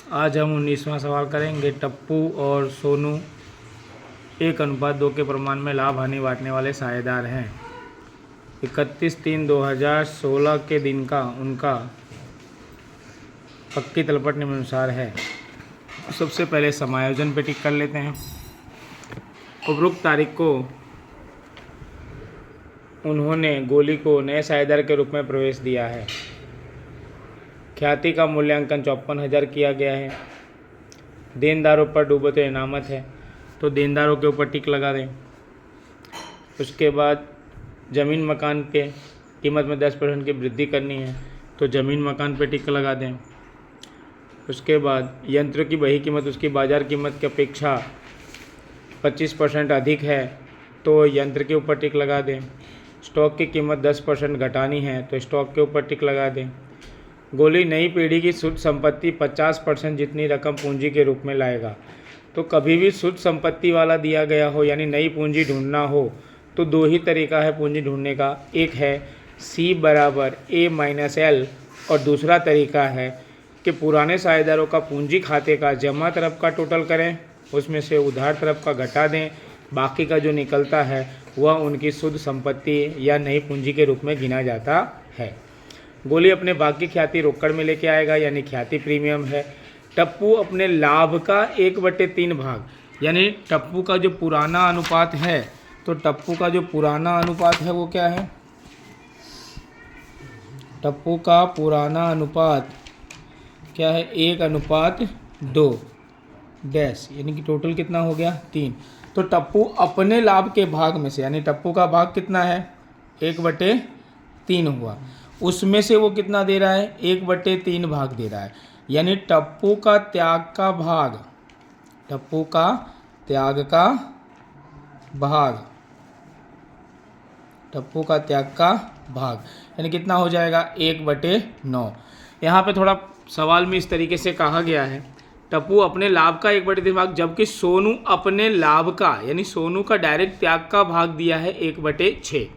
आज हम 19वां सवाल करेंगे। टप्पू और सोनू 1:2 के प्रमाण में लाभ हानि बांटने वाले साझेदार हैं। 31/3/2016 के दिन का उनका पक्की तलपट निम्नानुसार है। सबसे पहले समायोजन पे टिक कर लेते हैं। उपरोक्त तारीख को उन्होंने गोली को नए साझेदार के रूप में प्रवेश दिया है। ख्याति का मूल्यांकन 54,000 किया गया है। देनदारों पर डूबते इनामत है, तो देनदारों के ऊपर टिक लगा दें। उसके बाद ज़मीन मकान पे कीमत में 10% की वृद्धि करनी है, तो ज़मीन मकान पे टिक लगा दें। उसके बाद यंत्र की बही कीमत उसकी बाज़ार कीमत की अपेक्षा 25% अधिक है, तो यंत्र के ऊपर टिक लगा दें। स्टॉक की कीमत 10% घटानी है, तो स्टॉक के ऊपर टिक लगा दें। गोली नई पीढ़ी की शुद्ध संपत्ति 50% जितनी रकम पूंजी के रूप में लाएगा। तो कभी भी शुद्ध संपत्ति वाला दिया गया हो यानी नई पूंजी ढूंढना हो तो दो ही तरीका है पूंजी ढूंढने का। एक है C = A-L और दूसरा तरीका है कि पुराने साझेदारों का पूंजी खाते का जमा तरफ का टोटल करें, उसमें से उधार तरफ का घटा दें, बाकी का जो निकलता है वह उनकी शुद्ध संपत्ति या नई पूंजी के रूप में गिना जाता है। गोली अपने बाकी ख्याति रोकड़ में लेके आएगा यानी ख्याति प्रीमियम है। टप्पू अपने लाभ का 1/3 भाग यानी टप्पू का जो पुराना अनुपात है, तो टप्पू का जो पुराना अनुपात है वो क्या है? टप्पू का पुराना अनुपात क्या है? 1:2 डैश यानी कि टोटल कितना हो गया? 3। तो टप्पू अपने लाभ के भाग में से यानी टप्पू का भाग कितना है? 1/3 हुआ। उसमें से वो कितना दे रहा है? 1/3 भाग दे रहा है। यानी टप्पू का त्याग का भाग, टप्पू का त्याग का भाग, टप्पू का त्याग का भाग यानी कितना हो जाएगा? 1/9। यहाँ पे थोड़ा सवाल में इस तरीके से कहा गया है, टप्पू अपने लाभ का 1/3 भाग, जबकि सोनू अपने लाभ का यानी सोनू का डायरेक्ट त्याग का भाग दिया है 1/6।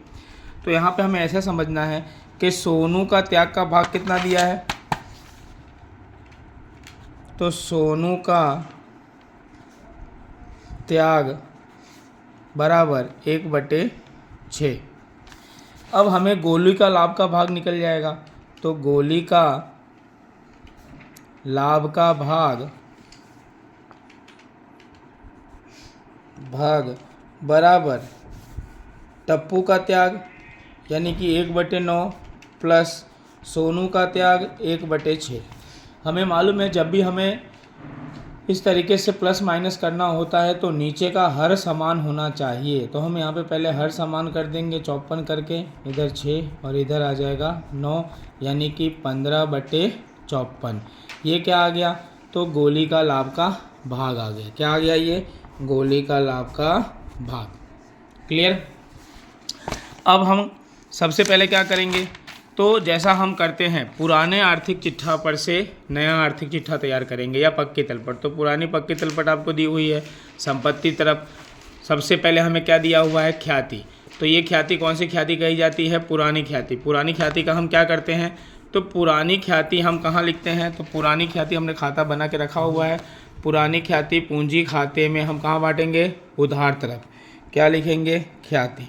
तो यहाँ पे हमें ऐसा समझना है कि सोनू का त्याग का भाग कितना दिया है? तो सोनू का त्याग बराबर 1/6। अब हमें गोली का लाभ का भाग निकल जाएगा, तो गोली का लाभ का भाग बराबर टप्पू का त्याग यानी कि 1/9 प्लस सोनू का त्याग 1/6। हमें मालूम है जब भी हमें इस तरीके से प्लस माइनस करना होता है तो नीचे का हर समान होना चाहिए। तो हम यहाँ पे पहले हर समान कर देंगे 54 करके, इधर 6 और इधर आ जाएगा 9 यानी कि 15/54। ये क्या आ गया? तो गोली का लाभ का भाग आ गया। क्या आ गया? ये गोली का लाभ का भाग। क्लियर? अब हम सबसे पहले क्या करेंगे, तो जैसा हम करते हैं पुराने आर्थिक चिट्ठा पर से नया आर्थिक चिट्ठा तैयार करेंगे या पक्की तलपट। तो पुरानी पक्की तलपट आपको दी हुई है। संपत्ति तरफ सबसे पहले हमें क्या दिया हुआ है? ख्याति। तो ये ख्याति कौन सी ख्याति कही जाती है? पुरानी ख्याति। पुरानी ख्याति का हम क्या करते हैं? तो पुरानी ख्याति हम कहाँ लिखते हैं? तो पुरानी ख्याति हमने खाता बना के रखा हुआ है। पुरानी ख्याति पूंजी खाते में हम कहाँ बांटेंगे? उधार तरफ। क्या लिखेंगे? ख्याति।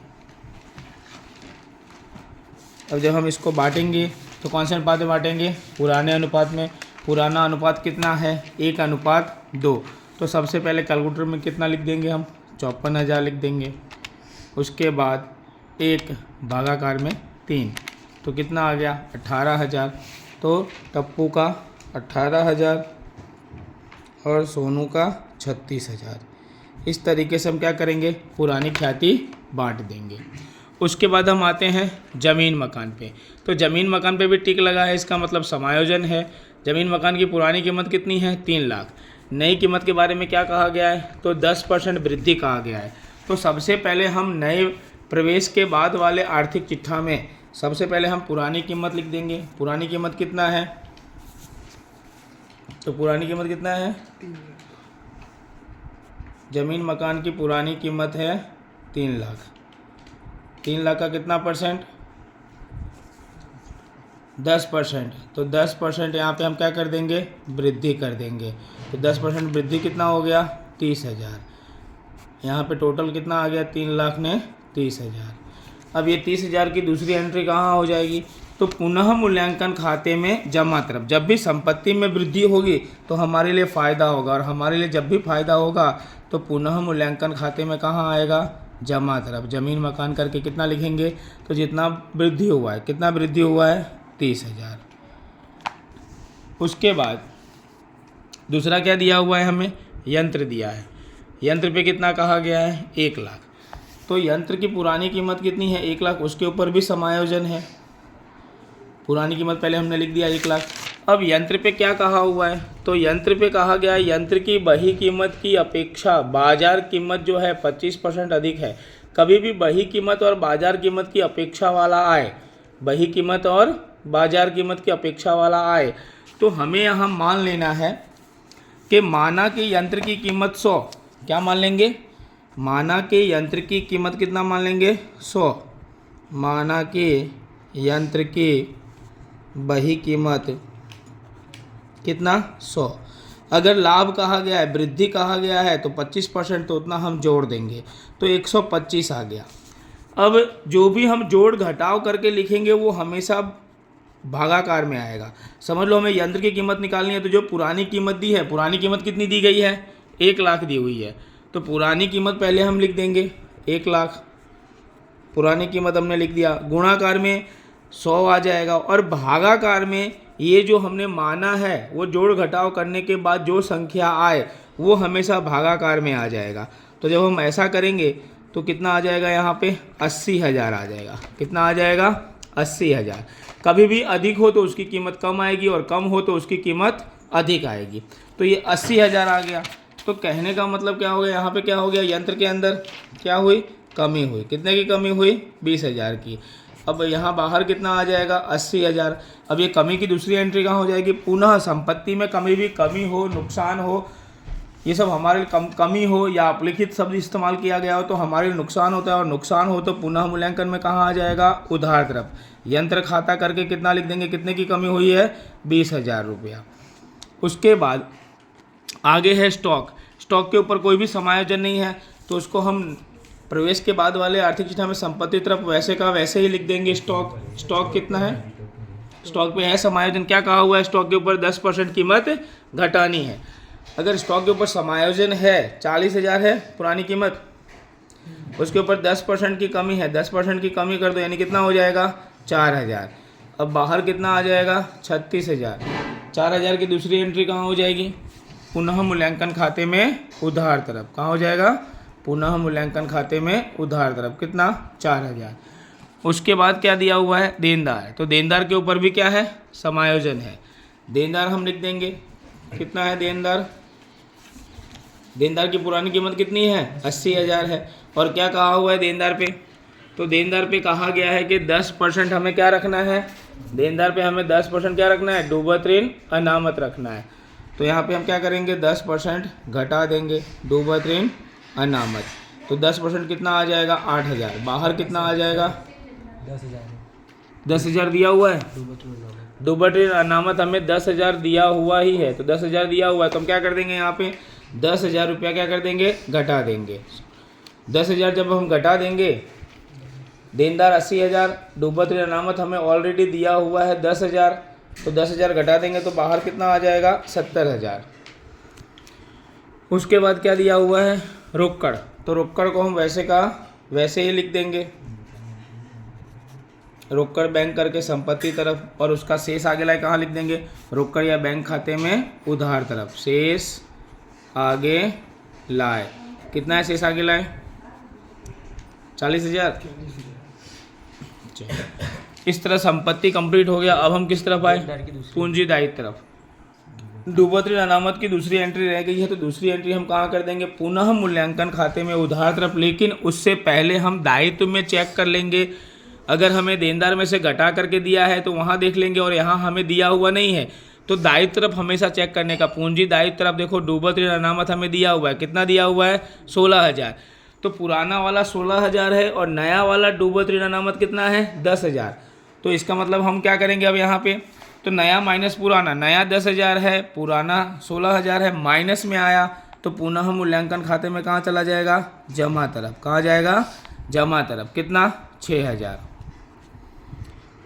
अब जब हम इसको बांटेंगे तो कौन से अनुपात में बांटेंगे? पुराने अनुपात में। पुराना अनुपात कितना है? 1:2। तो सबसे पहले कैलकुलेटर में कितना लिख देंगे हम? 54,000 लिख देंगे। उसके बाद 1 भागाकार में 3, तो कितना आ गया? 18,000। तो टप्पू का 18,000 और सोनू का 36,000। इस तरीके से हम क्या करेंगे? पुरानी ख्याति बांट देंगे। उसके बाद हम आते हैं ज़मीन मकान पे। तो ज़मीन मकान पे भी टिक लगा है, इसका मतलब समायोजन है। ज़मीन मकान की पुरानी कीमत कितनी है? 3 लाख। नई कीमत के बारे में क्या कहा गया है? तो 10% वृद्धि कहा गया है। तो सबसे पहले हम नए प्रवेश के बाद वाले आर्थिक चिट्ठा में सबसे पहले हम पुरानी कीमत लिख देंगे। पुरानी कीमत कितना है? तो पुरानी कीमत कितना है? ज़मीन मकान की पुरानी कीमत है 3 लाख। 3 लाख का कितना परसेंट? 10%, तो 10% यहाँ पे हम क्या कर देंगे, वृद्धि कर देंगे। तो 10% वृद्धि कितना हो गया, 30,000। यहाँ पे टोटल कितना आ गया, 3,00,000 ने 30,000। अब ये 30,000 की दूसरी एंट्री कहाँ हो जाएगी, तो पुनः मूल्यांकन खाते में जमा तरफ। जब भी संपत्ति में वृद्धि होगी तो हमारे लिए फ़ायदा होगा, और हमारे लिए जब भी फ़ायदा होगा तो पुनः मूल्यांकन खाते में कहाँ आएगा, जमा तरफ। ज़मीन मकान करके कितना लिखेंगे, तो जितना वृद्धि हुआ है, कितना वृद्धि हुआ है, 30,000। उसके बाद दूसरा क्या दिया हुआ है, हमें यंत्र दिया है। यंत्र पे कितना कहा गया है, 1,00,000। तो यंत्र की पुरानी कीमत कितनी है, 1,00,000, उसके ऊपर भी समायोजन है। पुरानी कीमत पहले हमने लिख दिया 1,00,000। अब यंत्र पे क्या कहा हुआ है, तो यंत्र पे कहा गया है यंत्र की बही कीमत की अपेक्षा बाजार कीमत जो है 25% अधिक है। कभी भी बही कीमत और बाजार कीमत की अपेक्षा वाला आए, बही कीमत और बाजार कीमत की अपेक्षा वाला आए, तो हमें यहाँ मान लेना है कि माना कि यंत्र की कीमत 100, क्या मान लेंगे, माना कि यंत्र की कीमत कितना मान लेंगे, 100। माना कि यंत्र की बही कीमत कितना, 100। अगर लाभ कहा गया है, वृद्धि कहा गया है, तो 25%, तो उतना हम जोड़ देंगे, तो 125 आ गया। अब जो भी हम जोड़ घटाव करके लिखेंगे वो हमेशा भागाकार में आएगा। समझ लो हमें यंत्र की कीमत निकालनी है, तो जो पुरानी कीमत दी है, पुरानी कीमत कितनी दी गई है, 1,00,000 दी हुई है, तो पुरानी कीमत पहले हम लिख देंगे 1,00,000, पुरानी कीमत हमने लिख दिया। गुणाकार में 100 आ जाएगा, और भागाकार में ये जो हमने माना है वो जोड़ घटाव करने के बाद जो संख्या आए वो हमेशा भागाकार में आ जाएगा। तो जब हम ऐसा करेंगे तो कितना आ जाएगा, यहाँ पे 80,000 आ जाएगा। कितना आ जाएगा, 80,000। कभी भी अधिक हो तो उसकी कीमत कम आएगी, और कम हो तो उसकी कीमत अधिक आएगी। तो ये 80,000 आ गया। तो कहने का मतलब क्या हो गया, यहाँ पे क्या हो गया, यंत्र के अंदर क्या हुई, कमी हुई। कितने की कमी हुई, 20,000 की। अब यहाँ बाहर कितना आ जाएगा, 80,000। अब ये कमी की दूसरी एंट्री कहाँ हो जाएगी, पुनः संपत्ति में कमी भी, कमी हो, नुकसान हो, ये सब हमारे कमी हो या अपलिखित शब्द इस्तेमाल किया गया हो तो हमारे लिए नुकसान होता है, और नुकसान हो तो पुनः मूल्यांकन में कहाँ आ जाएगा, उधार तरफ। यंत्र खाता करके कितना लिख देंगे, कितने की कमी हुई है, 20,000 रुपया। उसके बाद आगे है स्टॉक। स्टॉक के ऊपर कोई भी समायोजन नहीं है, तो उसको हम प्रवेश के बाद वाले आर्थिक चिट्ठा में संपत्ति तरफ वैसे का वैसे ही लिख देंगे। स्टॉक कितना है, स्टॉक पे है समायोजन। क्या कहा हुआ है, स्टॉक के ऊपर 10% कीमत घटानी है। अगर स्टॉक के ऊपर समायोजन है, 40,000 है पुरानी कीमत, उसके ऊपर 10% की कमी है, 10% की कमी कर दो, यानी कितना हो जाएगा, 4,000। अब बाहर कितना आ जाएगा, 36,000। 4,000 की दूसरी एंट्री कहाँ हो जाएगी, पुनः मूल्यांकन खाते में उधार तरफ। कहाँ हो जाएगा, पुनः मूल्यांकन खाते में उधार तरफ। कितना, 4,000। उसके बाद क्या दिया हुआ है, देनदार। तो देनदार के ऊपर भी क्या है, समायोजन है। देनदार हम लिख देंगे, कितना है देनदार, देनदार की पुरानी कीमत कितनी है, 80,000 है। और क्या कहा हुआ है देनदार पे, तो देनदार पे कहा गया है कि 10% हमें क्या रखना है, देनदार पे हमें 10% क्या रखना है, डूबत ऋण अनामत रखना है। तो यहाँ पे हम क्या करेंगे, 10% घटा देंगे डूबत ऋण अनामत। तो 10% कितना आ जाएगा, 8,000। बाहर कितना आ जाएगा, 10,000 दिया हुआ है। डूबत ऋण अनामत हमें 10,000 दिया हुआ ही है, तो 10,000 दिया हुआ है, तो हम क्या कर देंगे, यहाँ पे 10,000 रुपया क्या कर देंगे, घटा देंगे। 10,000 जब हम घटा देंगे, देनदार 80,000, डूबत ऋण अनामत हमें ऑलरेडी दिया हुआ है 10,000, तो 10,000 घटा देंगे तो बाहर कितना आ जाएगा, 70,000। उसके बाद क्या दिया हुआ है, रोकड़। तो रोकड़ को हम वैसे का वैसे ही लिख देंगे, रोकड़ बैंक करके संपत्ति तरफ, और उसका शेष आगे लाए कहाँ लिख देंगे, रोकड़ या बैंक खाते में उधार तरफ। शेष आगे लाए, कितना है शेष आगे लाए, 40,000। इस तरह संपत्ति कंप्लीट हो गया। अब हम किस तरफ आए, पूंजी दायित्व तरफ। डूबत ऋण अनामत की दूसरी एंट्री रह गई है, तो दूसरी एंट्री हम कहाँ कर देंगे, पुनः मूल्यांकन खाते में उधार तरफ। लेकिन उससे पहले हम दायित्व में चेक कर लेंगे। अगर हमें देनदार में से घटा करके दिया है तो वहाँ देख लेंगे, और यहाँ हमें दिया हुआ नहीं है तो दायित्व तरफ हमेशा चेक करने का। पूंजी दायित्व तरफ देखो, डूबत ऋण अनामत हमें दिया हुआ है, कितना दिया हुआ है, 16,000। तो पुराना वाला 16,000 है, और नया वाला डूबत ऋण अनामत कितना है, 10,000। तो इसका मतलब हम क्या करेंगे अब यहाँ पे, तो नया माइनस पुराना, नया 10,000 है, पुराना 16,000 है, माइनस में आया तो पुनः मूल्यांकन खाते में कहाँ चला जाएगा, जमा तरफ। कहाँ जाएगा, जमा तरफ। कितना, 6,000।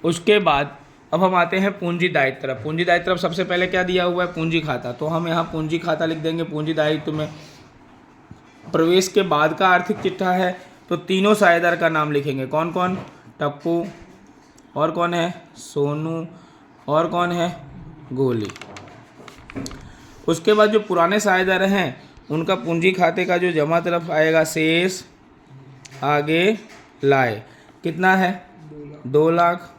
उसके बाद अब हम आते हैं पूंजी दायित्व तरफ। पूंजी दायित्व तरफ सबसे पहले क्या दिया हुआ है, पूंजी खाता। तो हम यहाँ पूंजी खाता लिख देंगे। पूंजी दायित्व में प्रवेश के बाद का आर्थिक चिट्ठा है, तो तीनों साझेदार का नाम लिखेंगे। कौन कौन, टप्पू, और कौन है, सोनू, और कौन है, गोली। उसके बाद जो पुराने साझेदार हैं उनका पूंजी खाते का जो जमा तरफ आएगा, शेष आगे लाए, कितना है, 2 लाख,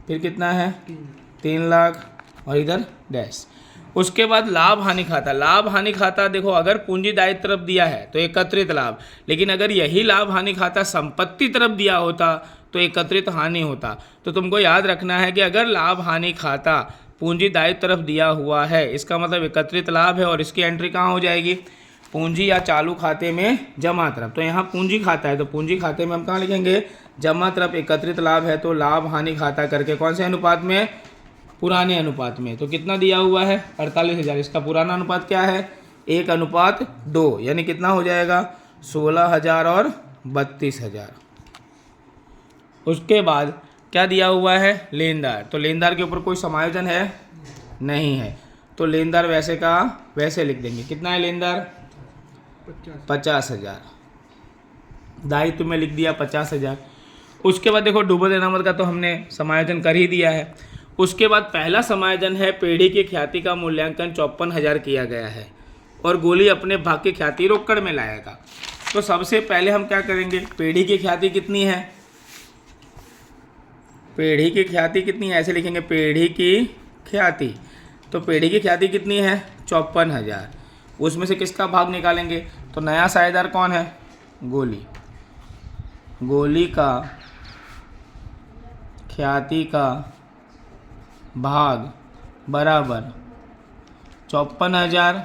फिर कितना है, 3 लाख, और इधर डैश। उसके बाद लाभ हानि खाता। लाभ हानि खाता देखो, अगर पूंजी दायित्व तरफ दिया है तो एकत्रित लाभ, लेकिन अगर यही लाभ हानि खाता संपत्ति तरफ दिया होता तो एकत्रित हानि होता। तो तुमको याद रखना है कि अगर लाभ हानि खाता पूंजी दायित्व तरफ दिया हुआ है, इसका मतलब एकत्रित लाभ है, और इसकी एंट्री कहाँ हो जाएगी, पूंजी या चालू खाते में जमा तरफ। तो यहाँ पूंजी खाता है तो पूंजी खाते में हम कहाँ लिखेंगे, जमा तरफ। एकत्रित लाभ है तो लाभ हानि खाता करके कौन से अनुपात में, पुराने अनुपात में। तो कितना दिया हुआ है, 48,000। इसका पुराना अनुपात क्या है, 1:2, यानी कितना हो जाएगा, 16,000 और 32,000। उसके बाद क्या दिया हुआ है, लेनदार। तो लेनदार के ऊपर कोई समायोजन है नहीं है, तो लेनदार वैसे का वैसे लिख देंगे। कितना है लेनदार, 50,000। दायित्व में लिख दिया 50,000। उसके बाद देखो डूबत इनामत का तो हमने समायोजन कर ही दिया है। उसके बाद पहला समायोजन है, पेढ़ी की ख्याति का मूल्यांकन 54,000 किया गया है और गोली अपने भाग की ख्याति रोकड़ में लाएगा। तो सबसे पहले हम क्या करेंगे, पेढ़ी की ख्याति कितनी है, पेढ़ी की ख्याति कितनी है, ऐसे लिखेंगे पेढ़ी की ख्याति। तो पेढ़ी की ख्याति कितनी है, 54,000। उसमें से किसका भाग निकालेंगे, तो नया साझेदार कौन है, गोली। गोली का ख्याति का भाग बराबर 54,000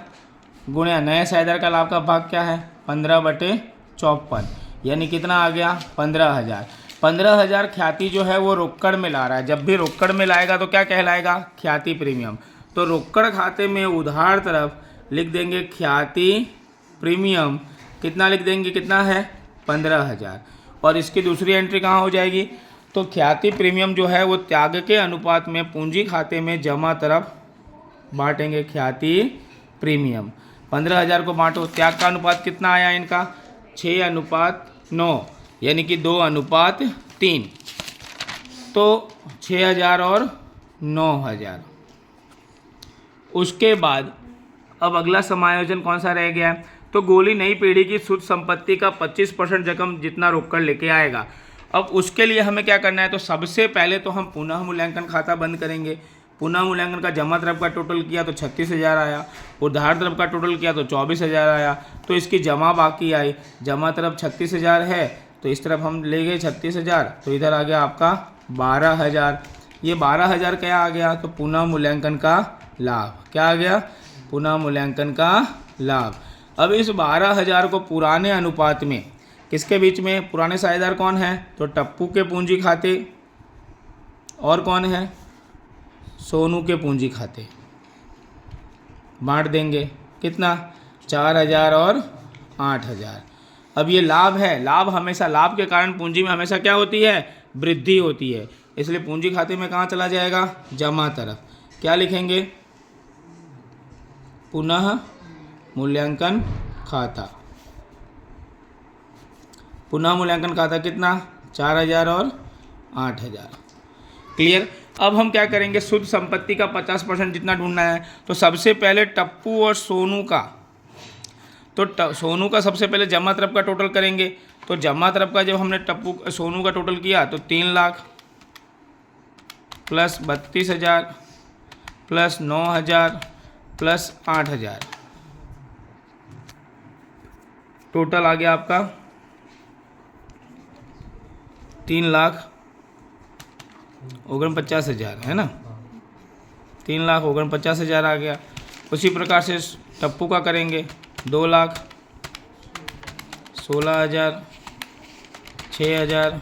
गुणा नए साझेदार का लाभ का भाग क्या है, 15/54, यानी कितना आ गया, 15,000। 15,000 ख्याति जो है वो रोकड़ में ला रहा है। जब भी रोकड़ में लाएगा तो क्या कहलाएगा, ख्याति प्रीमियम। तो रोकड़ खाते में उधार तरफ लिख देंगे ख्याति प्रीमियम। कितना लिख देंगे, कितना है, 15,000। और इसकी दूसरी एंट्री कहाँ हो जाएगी, तो ख्याति प्रीमियम जो है वो त्याग के अनुपात में पूंजी खाते में जमा तरफ बांटेंगे ख्याति प्रीमियम। 15,000 को बांटो, त्याग का अनुपात कितना आया इनका, 6:9, यानी कि 2:3। तो 6,000 और 9,000। उसके बाद अब अगला समायोजन कौन सा रह गया है, तो गोली नई पीढ़ी की शुद्ध संपत्ति का 25% रकम जितना रोककर लेके आएगा। अब उसके लिए हमें क्या करना है, तो सबसे पहले तो हम पुनः मूल्यांकन खाता बंद करेंगे। पुनः मूल्यांकन का जमा तरफ का टोटल किया तो 36,000 आया, उधार तरफ का टोटल किया तो 24,000 आया। तो इसकी जमा बाकी आई, जमा तरफ 36,000 है तो इस तरफ हम ले गए 36,000, तो इधर आ गया आपका 12,000। ये 12,000 क्या आ गया, तो पुनः मूल्यांकन का लाभ। क्या आ गया, पुनः मूल्यांकन का लाभ। अब इस 12,000 को पुराने अनुपात में किसके बीच में, पुराने साझेदार कौन है, तो टप्पू के पूंजी खाते और कौन है, सोनू के पूंजी खाते, बांट देंगे। कितना, 4,000 और 8,000। अब ये लाभ है, लाभ हमेशा, लाभ के कारण पूंजी में हमेशा क्या होती है, वृद्धि होती है, इसलिए पूंजी खाते में कहाँ चला जाएगा, जमा तरफ। क्या लिखेंगे, पुनः मूल्यांकन खाता। पुनः मूल्यांकन खाता कितना, 4,000 और 8,000। क्लियर। अब हम क्या करेंगे, शुद्ध संपत्ति का 50% जितना ढूंढना है। तो सबसे पहले टप्पू और सोनू का, तो सोनू का सबसे पहले जमा तरफ का टोटल करेंगे। तो जमा तरफ का जब हमने सोनू का टोटल किया तो 3 lakh plus 32,000 plus 9,000 plus 8,000, total आ गया आपका 3,50,000 है ना, 3,50,000 आ गया। उसी प्रकार से टप्पू का करेंगे, 2,16,000, 6,000,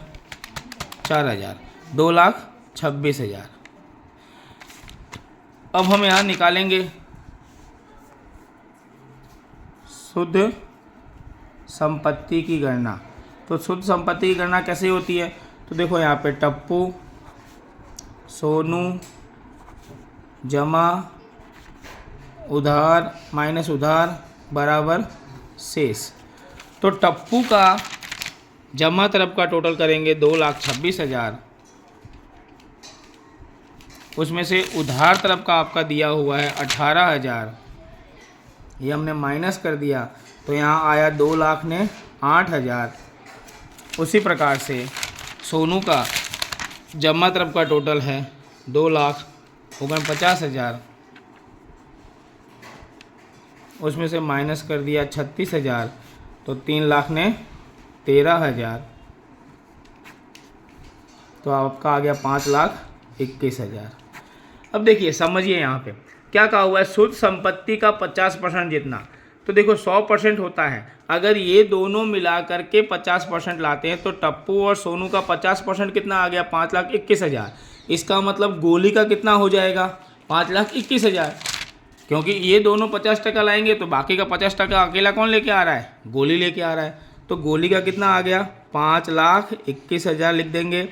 4,000। 2,26,000। अब हम यहाँ निकालेंगे शुद्ध संपत्ति की गणना। तो शुद्ध संपत्ति की गणना कैसे होती है? तो देखो यहाँ पे टप्पू, सोनू जमा उधार माइनस उधार बराबर शेष। तो टप्पू का जमा तरफ का टोटल करेंगे 2,26,000, उसमें से उधार तरफ का आपका दिया हुआ है 18,000, ये हमने माइनस कर दिया तो यहाँ आया 2,00,000 ने 8,000। उसी प्रकार से सोनू का जमा तरफ का टोटल है 2,49,000, उसमें से माइनस कर दिया 36,000 तो 3,00,000 ने 13,000, तो आपका आ गया 5,21,000। अब देखिए समझिए यहाँ पे क्या कहा हुआ है, शुद्ध संपत्ति का 50% जितना। तो देखो 100% होता है, अगर ये दोनों मिला करके 50% लाते हैं तो टप्पू और सोनू का 50% कितना आ गया 5,21,000। इसका मतलब गोली का कितना हो जाएगा 5,21,000, क्योंकि ये दोनों 50% लाएंगे तो बाकी का 50% अकेला कौन लेके आ रहा है, गोली लेके आ रहा है। तो गोली का कितना आ गया 5,21,000 लिख देंगे।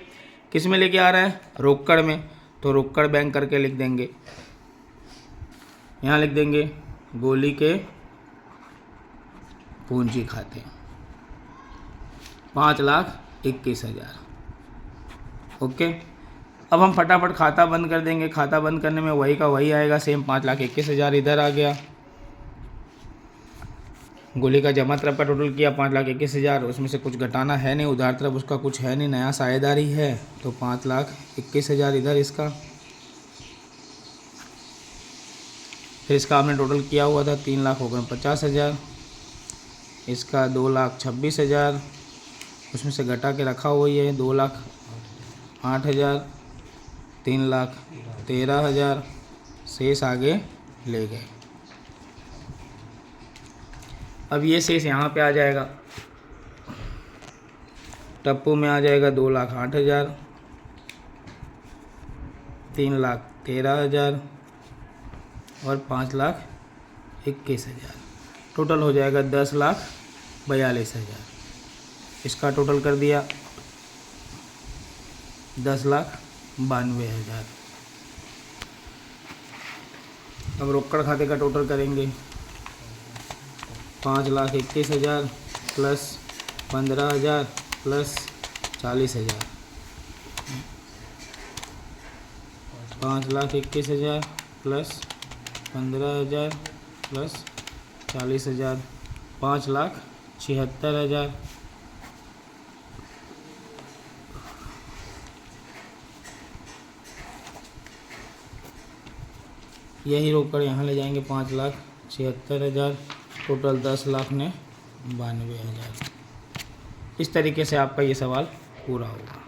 किस में लेके आ रहा है, रोकड़ में, तो रोकड़ बैंक करके लिख देंगे। यहाँ लिख देंगे गोली के पूंजी खाते 5,21,000। ओके, अब हम फटाफट खाता बंद कर देंगे। खाता बंद करने में वही का वही आएगा, सेम 5,21,000 इधर आ गया। गोली का जमा तरफ का टोटल किया 5,21,000, उसमें से कुछ घटाना है नहीं, उधार तरफ उसका कुछ है नहीं, नया साझेदारी है तो 5,21,000 इधर इसका। फिर इसका आपने टोटल किया हुआ था 3,49,000, इसका 2,26,000, उसमें से घटा के रखा हुआ है 2,08,000, 3,13,000, शेष आगे ले गए। अब ये शेष यहाँ पे आ जाएगा, टप्पू में आ जाएगा 2,08,000, 3,13,000 और 5,21,000, टोटल हो जाएगा 10,42,000। इसका टोटल कर दिया 10,92,000। अब रोकड़ खाते का टोटल करेंगे 5,21,000 प्लस 15,000 प्लस 40,000, 5,21,000 प्लस 15,000 प्लस 40,000, 5,76,000। यही रोकड़ यहाँ ले जाएंगे 5,76,000, टोटल 10,92,000। इस तरीके से आपका ये सवाल पूरा होगा।